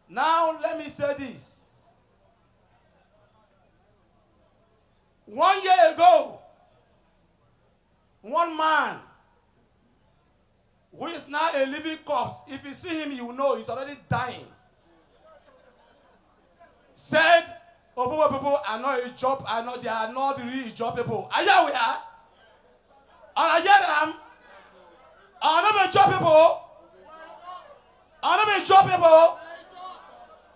Now, let me say this. 1 year ago, one man who is now a living corpse, if you see him, you know he's already dying, said, Opobo people are not a job, they are not really job people. Are you aware? Are you aware? Are not a job people? Are not a job people?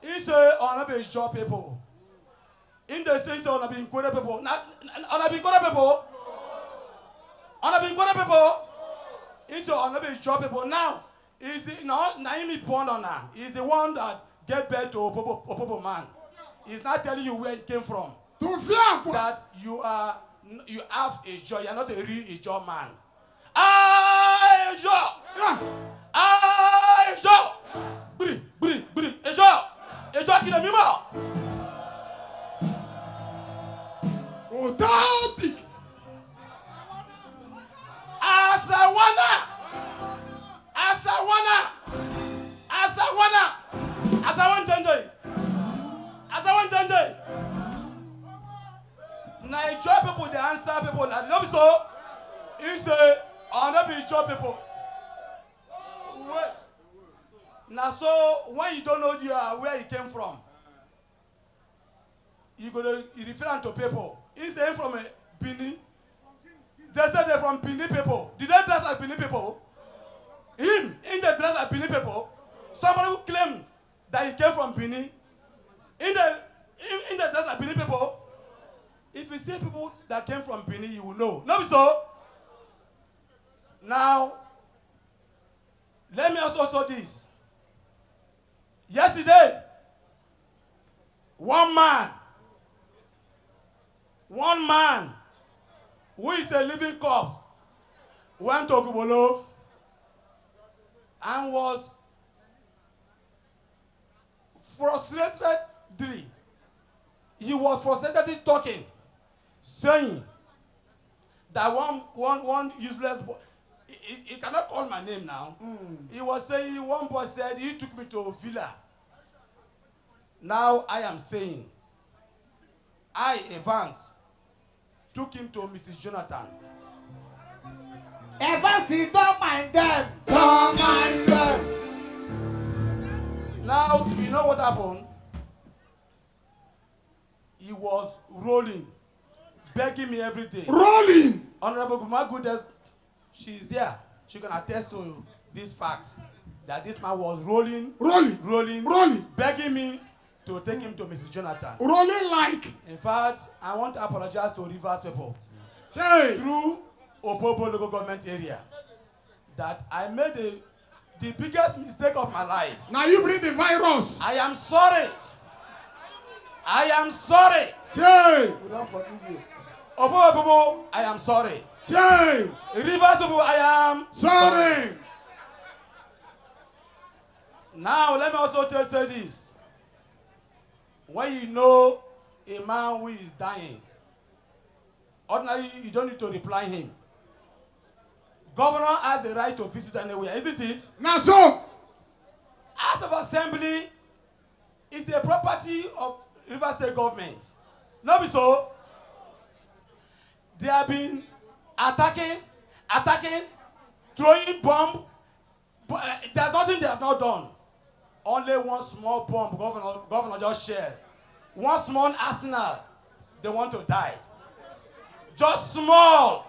He said, are not a job people. In the sense of being good people. Not being good people. On being good people. He said, on being job people. Now, is the Naimi born on her. He's the one that get back to Opobo man. He's not telling you where he came from. That you have a job. You're not a real job man. Ah, job. Ah, job. Bri. A job. A job qui ne m'y mort. Authentique. Asawana. Nigeria people, they answer people that not so. He say, "Oh, not be job people." Wait. Now, so when you don't know where you came from, you refer to people. Is they from a Bini? They say they're from Bini people. Did they dress like Bini people? Him in the dress like Bini people. Somebody who claim that he came from Bini. In the dress like Bini people. If you see people that came from Bini, you will know. No, so. Now, let me also say this. Yesterday, one man who is a living corpse went to Kubolo and was frustrated. He was frustrated talking, saying that one useless boy, he cannot call my name now. He was saying, one boy said he took me to a villa. Now I am saying, I, Evans, took him to Mrs. Jonathan. Evans, don't mind them. Don't mind them. Now, you know what happened? He was rolling, begging me every day. Rolling. Honorable Gumagudes, she's there. She can attest to this fact that this man was rolling, begging me to take him to Mrs. Jonathan. Rolling like. In fact, I want to apologize to Rivers people Through Opobo local government area that I made the biggest mistake of my life. Now you bring the virus. I am sorry. We don't forgive you. Opobo, I am sorry. Rivers people, I am Sorry. Now, let me also tell this. When you know a man who is dying, ordinarily, you don't need to reply him. Governor has the right to visit anywhere, isn't it? Now so. House of Assembly is the property of River State government. Not be so. They have been attacking, throwing bomb. There's nothing they have not done. Only one small bomb, governor just shared. One small arsenal, they want to die. Just small.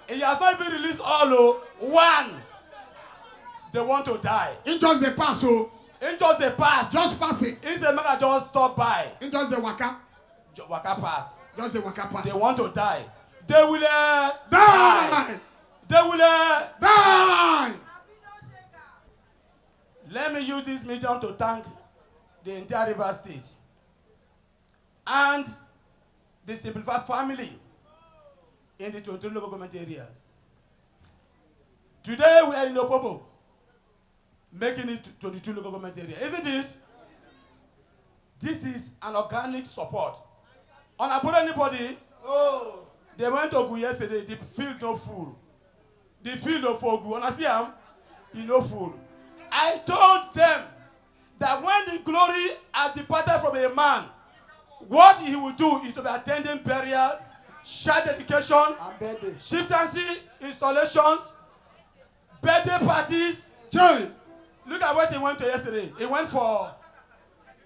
He has not even released all. One, they want to die. In just the pass, oh. In just the pass. Just pass it. It's the man just stop by. In just the waka. Waka pass. Just the waka pass. They want to die. They will die. They will die. Let me use this medium to thank the entire River State and the Simplified family in the 22 local government areas. Today we are in Opobo, making it to 22 local government areas, isn't it? This is an organic support. On about anybody, they went to Ogu yesterday, the field no full. The field of Ogu, understand? You no full. I told them that when the glory has departed from a man, what he will do is to be attending burial, child dedication, chieftaincy installations, birthday parties. Joy. Look at what he went to yesterday. He went for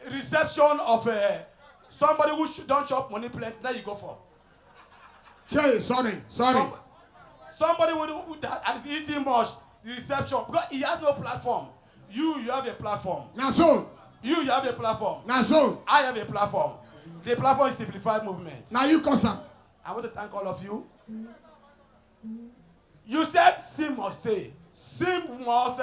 a reception of somebody who don't chop money plenty. There you go for. Joy, sorry. Somebody who that has eaten much. The reception, because he has no platform. You have a platform. Now so. You have a platform. Now so. I have a platform. The platform is Simplified Movement. Now you cause them. I want to thank all of you. You said SIM must stay. SIM must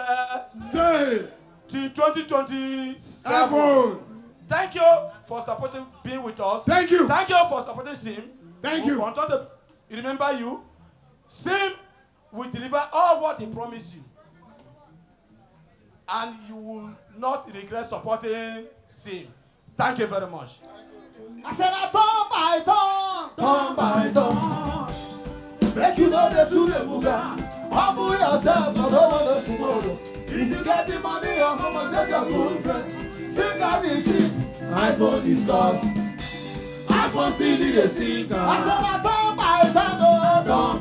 Stay. till 2027. Thank you for supporting, being with us. Thank you. Thank you for supporting SIM. Thank you. We want to remember you. SIM will deliver all what he promised you. And you will not regret supporting SIM. Thank you very much. I said, I turn by turn. Make you know the to the Buga. Humble yourself for no one else tomorrow. If you get the money, you're come and get your good friends. Sing out the shit. iPhone discuss. iPhone CD the singer. I said, I turn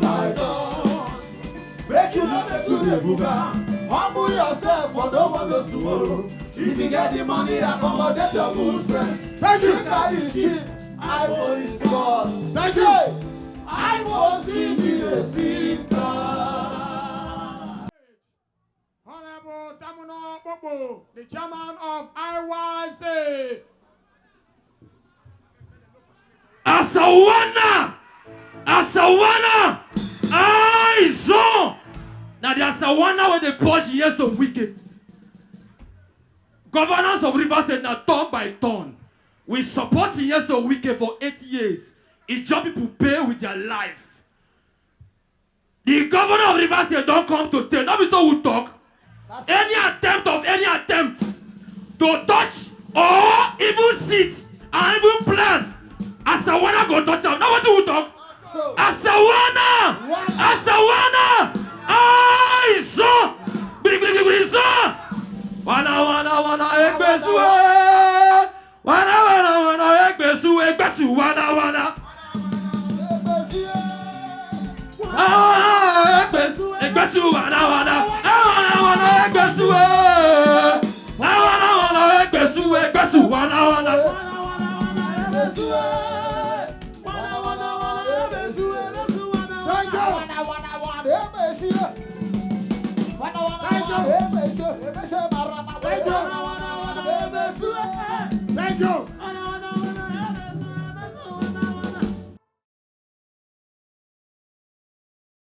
by turn. Make you know the to the Buga. Humble yourself for no one else tomorrow. If you get the money, accommodate your good friends. Thank you. Sing out the shit. iPhone is boss. Thank you. iPhone CD the singer. Honorable Tamuno Bobo, the chairman of IYC. Asawana! Aizo! Now the Asawana where they purge years of wicked. Governance of Rivers State now turn by turn. We support years of wicked for 8 years. It's job people pay with their life. The governor of Rivers State don't come to stay. Not so who talk. Any attempt to touch or even sit and even plan, Asawana go touch am. Now what do we talk? Asawana! Aizo! Birizo! Wana egbesuwe! Wana egbesu wana. Egbesu wana egbesuwe!